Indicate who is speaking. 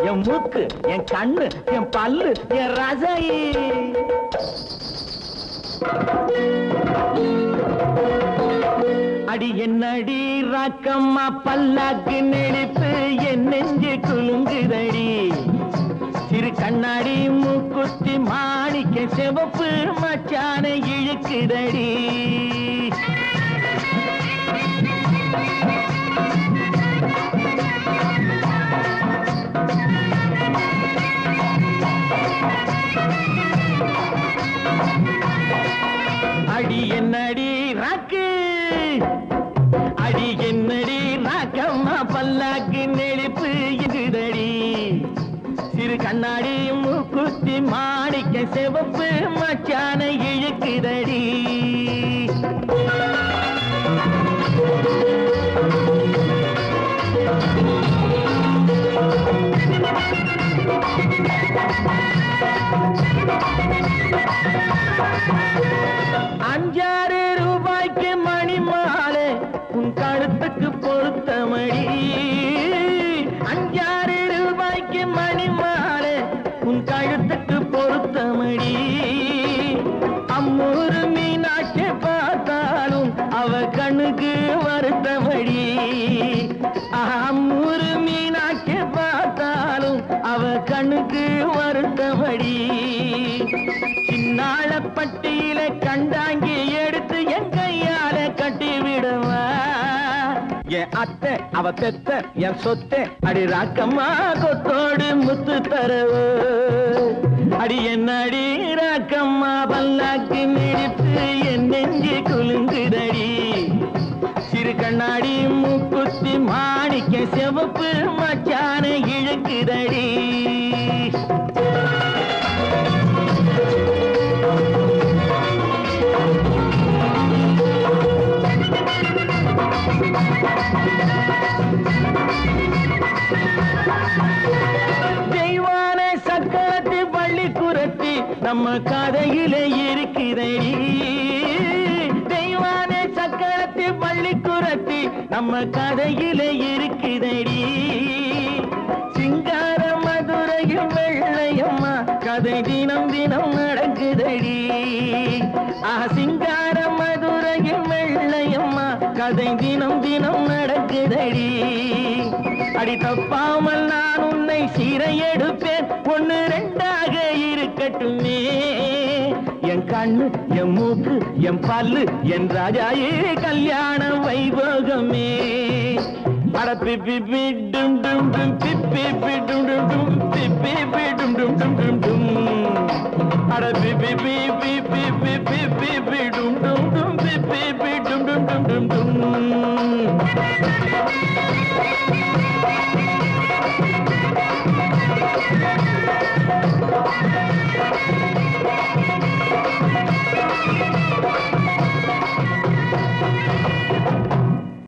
Speaker 1: என் மூக்கு, என் கண்ணு, என் பல்லு, என் ரசாயி. அடி என்னடி ராக்கம்மா பல்லாக்கு நெளிப்பு என் நெஞ்சு குலுங்குதடி. சிறு கண்ணாடி மூக்குத்தி மாணிக்க சிவப்பு மச்சான இழுக்குதடி. அடி என்னடி ராக்கு, அடி என்னடி ராக்கம்மா பல்லாக்கு நெளிப்பு இருக்குதடி. சிறு கண்ணாடி மூக்குத்தி மாணிக்க சிவப்பு மச்சான இழுக்குதடி. ₹5 மணி மாலை உன் கழுத்துக்கு பொருத்தமடி. ₹5 மணி மாலை உன் கழுத்துக்கு பொருத்தமடி. அம்மூரு மீனாட்சி பார்த்தாலும் அவ கண்ணுக்கு வருத்தமடி. அம்மூரு மீனாட்சி பார்த்தாலும் அவ கண்ணுக்கு வருத்தமடி. சின்னாளப்பட்டியில கண்டாங்கி எடுத்து என் கையால கட்டி விடுவா. என் அத்தை அவ பெத்த என் சொத்தை அடி ராக்கம்மா கொத்தோடு முத்து தரவு. அடி என்னடி ராக்கம்மா பல்லாக்கு நெளிப்பு என் நெஞ்சு குலுங்குதடி. சிறு கண்ணாடி மூக்குத்தி மாணிக்க சிவப்பு மச்சான இழுக்குதடி. தெய்வான சக்கரத்து பள்ளி குரத்தி நம்ம கதையில இருக்குதடி. தெய்வான சக்கரத்து பள்ளி குரத்தி நம்ம கதையில இருக்குதடி. சிங்கார மதுரையும் வெள்ளையம்மா கதை தினம் தினம் நடக்குதடி. சிங்கார மதுரையும் வெள்ளையம்மா கதை தினம் தினம் நடக்குதடி. அடி தப்பாமல் நான் உன்னை சீரை எடுப்பேன், 1 2ஆக இருக்கட்டுமே. என் கண்ணு, என் மூக்கு, என் பல்லு, என் ராஜாயே கல்யாண வைபோகமே. அட பிப்பி டும் டும் டும் பிப்பி டும் டும் டும் பிப்பி டும் டும் டும் டும்.